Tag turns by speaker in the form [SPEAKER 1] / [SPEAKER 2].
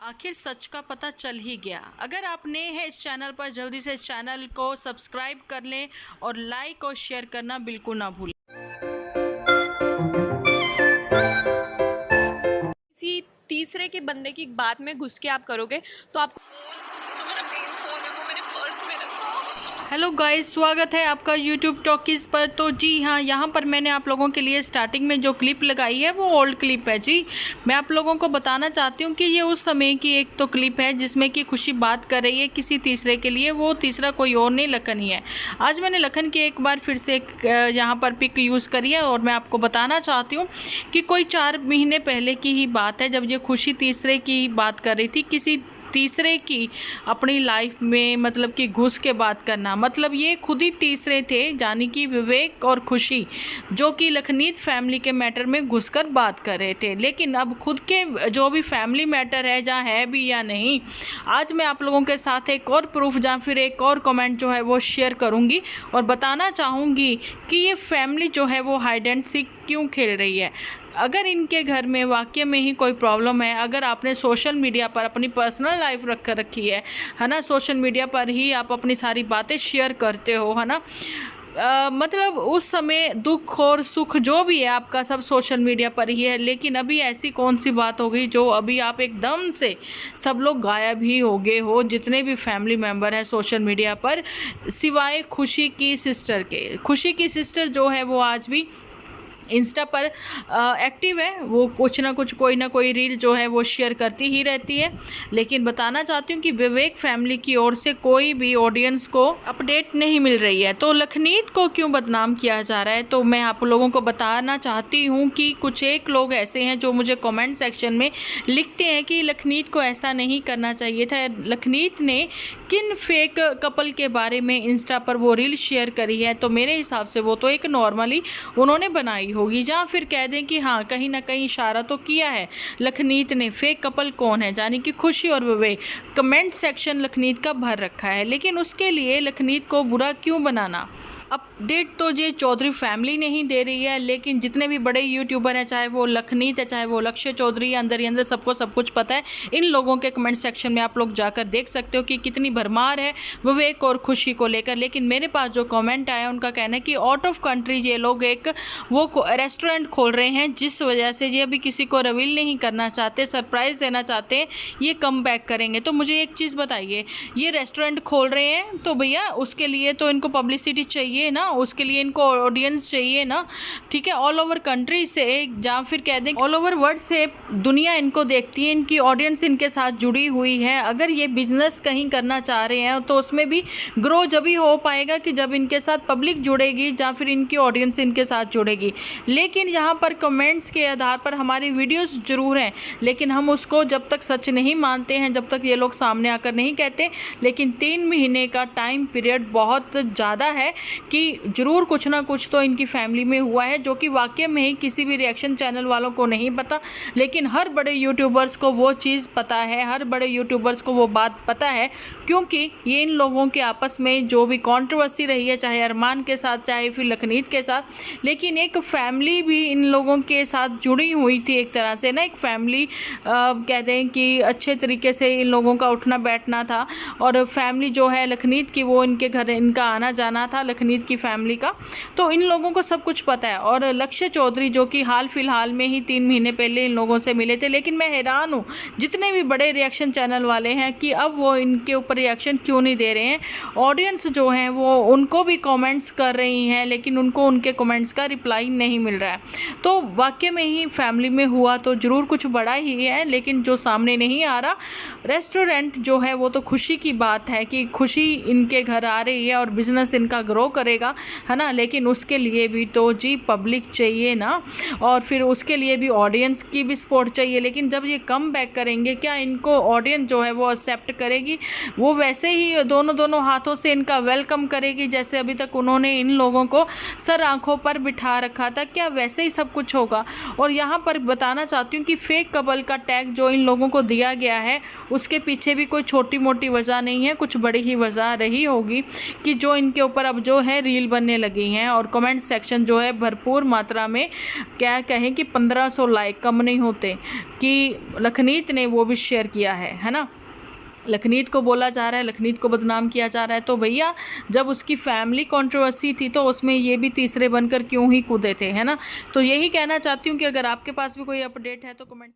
[SPEAKER 1] आखिर सच का पता चल ही गया। अगर आप नए हैं इस चैनल पर, जल्दी से इस चैनल को सब्सक्राइब कर लें और लाइक और शेयर करना बिल्कुल ना भूलें।
[SPEAKER 2] किसी तीसरे के बंदे की बात में घुस के आप करोगे तो आप जो मेरा मेन फोन है वो मैंने पर्स में रखा।
[SPEAKER 1] हेलो गाइस, स्वागत है आपका यूट्यूब टॉकीज़ पर। तो जी हाँ, यहाँ पर मैंने आप लोगों के लिए स्टार्टिंग में जो क्लिप लगाई है वो ओल्ड क्लिप है। जी, मैं आप लोगों को बताना चाहती हूँ कि ये उस समय की एक तो क्लिप है जिसमें कि खुशी बात कर रही है किसी तीसरे के लिए। वो तीसरा कोई और नहीं, लखन ही है। आज मैंने लखन की एक बार फिर से एक यहाँ पर पिक यूज़ करी है और मैं आपको बताना चाहती हूँ कि कोई 4 महीने पहले की ही बात है जब ये खुशी तीसरे की बात कर रही थी, किसी तीसरे की अपनी लाइफ में, मतलब कि घुस के बात करना। मतलब ये खुद ही तीसरे थे, यानी कि विवेक और खुशी, जो कि लखनीत फैमिली के मैटर में घुसकर बात कर रहे थे। लेकिन अब खुद के जो भी फैमिली मैटर है, जहाँ है भी या नहीं, आज मैं आप लोगों के साथ एक और प्रूफ या फिर एक और कमेंट जो है वो शेयर करूँगी और बताना चाहूँगी कि ये फैमिली जो है वो हाइड एंड सीक क्यों खेल रही है। अगर इनके घर में वाकई में ही कोई प्रॉब्लम है, अगर आपने सोशल मीडिया पर अपनी पर्सनल लाइफ रख कर रखी है ना, सोशल मीडिया पर ही आप अपनी सारी बातें शेयर करते हो, है ना, मतलब उस समय दुख और सुख जो भी है आपका सब सोशल मीडिया पर ही है। लेकिन अभी ऐसी कौन सी बात हो गई जो अभी आप एकदम से सब लोग गायब ही हो गए हो, जितने भी फैमिली मेम्बर हैं सोशल मीडिया पर, सिवाय खुशी की सिस्टर के। खुशी की सिस्टर जो है वो आज भी इंस्टा पर एक्टिव है। वो कुछ ना कुछ, कोई ना कोई रील जो है वो शेयर करती ही रहती है। लेकिन बताना चाहती हूँ कि विवेक फैमिली की ओर से कोई भी ऑडियंस को अपडेट नहीं मिल रही है। तो लखनीत को क्यों बदनाम किया जा रहा है, तो मैं आप लोगों को बताना चाहती हूँ कि कुछ एक लोग ऐसे हैं जो मुझे कमेंट सेक्शन में लिखते हैं कि लखनीत को ऐसा नहीं करना चाहिए था। लखनीत ने किन फेक कपल के बारे में इंस्टा पर वो रील शेयर करी है, तो मेरे हिसाब से वो तो एक नॉर्मली उन्होंने बनाई होगी, जहाँ फिर कह दें कि हाँ, कहीं ना कहीं इशारा तो किया है लखनीत ने। फेक कपल कौन है, यानी कि खुशी और विवेक। कमेंट सेक्शन लखनीत का भर रखा है, लेकिन उसके लिए लखनीत को बुरा क्यों बनाना। अपडेट तो ये चौधरी फैमिली नहीं दे रही है, लेकिन जितने भी बड़े यूट्यूबर हैं, चाहे वो लखनीत है, चाहे वो लक्ष्य चौधरी है, अंदर ही अंदर सबको सब कुछ पता है। इन लोगों के कमेंट सेक्शन में आप लोग जाकर देख सकते हो कि कितनी भरमार है विवेक और खुशी को लेकर। लेकिन मेरे पास जो कमेंट आया, उनका कहना है कि आउट ऑफ कंट्री ये लोग एक वो रेस्टोरेंट खोल रहे हैं, जिस वजह से ये अभी किसी को रिवील नहीं करना चाहते, सरप्राइज़ देना चाहते हैं, ये कम बैक करेंगे। तो मुझे एक चीज़ बताइए, ये रेस्टोरेंट खोल रहे हैं तो भैया उसके लिए तो इनको पब्लिसिटी चाहिए ना, उसके लिए इनको ऑडियंस चाहिए ना, ठीक है। ऑल ओवर कंट्री से, या फिर कह दें ऑल ओवर वर्ल्ड से दुनिया इनको देखती है, इनकी ऑडियंस इनके साथ जुड़ी हुई है। अगर ये बिजनेस कहीं करना चाह रहे हैं तो उसमें भी ग्रो जब ही हो पाएगा कि जब इनके साथ पब्लिक जुड़ेगी या फिर इनकी ऑडियंस इनके साथ जुड़ेगी। लेकिन यहाँ पर कमेंट्स के आधार पर हमारी वीडियोस जरूर हैं, लेकिन हम उसको जब तक सच नहीं मानते हैं, जब तक ये लोग सामने आकर नहीं कहते। लेकिन 3 महीने का टाइम पीरियड बहुत ज़्यादा है कि ज़रूर कुछ ना कुछ तो इनकी फैमिली में हुआ है, जो कि वाकई में ही किसी भी रिएक्शन चैनल वालों को नहीं पता। लेकिन हर बड़े यूट्यूबर्स को वो चीज़ पता है, हर बड़े यूट्यूबर्स को वो बात पता है, क्योंकि ये इन लोगों के आपस में जो भी कंट्रोवर्सी रही है, चाहे अरमान के साथ, चाहे फिर लखनीत के साथ, लेकिन एक फैमिली भी इन लोगों के साथ जुड़ी हुई थी एक तरह से ना। एक फैमिली कहते हैं कि अच्छे तरीके से इन लोगों का उठना बैठना था, और फैमिली जो है लखनीत की, वो इनके घर इनका आना जाना था, लखनीत की फैमिली का। तो इन लोगों को सब कुछ पता है। और लक्ष्य चौधरी जो कि हाल फिलहाल में ही 3 महीने पहले इन लोगों से मिले थे, लेकिन मैं हैरान हूँ जितने भी बड़े रिएक्शन चैनल वाले हैं कि अब वो इनके ऊपर रिएक्शन क्यों नहीं दे रहे हैं। ऑडियंस जो है वो उनको भी कमेंट्स कर रही हैं, लेकिन उनको उनके कमेंट्स का रिप्लाई नहीं मिल रहा है। तो वाकई में ही फैमिली में हुआ तो ज़रूर कुछ बड़ा ही है, लेकिन जो सामने नहीं आ रहा, रेस्टोरेंट जो है वो तो खुशी की बात है कि खुशी इनके घर आ रही है और बिज़नेस इनका ग्रो करेगा, है ना। लेकिन उसके लिए भी तो जी पब्लिक चाहिए ना, और फिर उसके लिए भी ऑडियंस की भी सपोर्ट चाहिए। लेकिन जब ये कम बैक करेंगे, क्या इनको ऑडियंस जो है वो एक्सेप्ट करेगी? वो वैसे ही दोनों हाथों से इनका वेलकम करेगी, जैसे अभी तक उन्होंने इन लोगों को सर आंखों पर बिठा रखा था, क्या वैसे ही सब कुछ होगा? और यहाँ पर बताना चाहती हूँ कि फेक कपल का टैग जो इन लोगों को दिया गया है, उसके पीछे भी कोई छोटी मोटी वजह नहीं है, कुछ बड़ी ही वजह रही होगी कि जो इनके ऊपर अब जो है है रील बनने लगी हैं और कमेंट सेक्शन जो है भरपूर मात्रा में, क्या कहें कि 1500 लाइक कम नहीं होते, कि लखनीत ने वो भी शेयर किया है ना। लखनीत को बोला जा रहा है, लखनीत को बदनाम किया जा रहा है। तो भैया जब उसकी फैमिली कंट्रोवर्सी थी तो उसमें ये भी तीसरे बनकर क्यों ही कूदे थे, है ना। तो यही कहना चाहती हूँ कि अगर आपके पास भी कोई अपडेट है तो कमेंट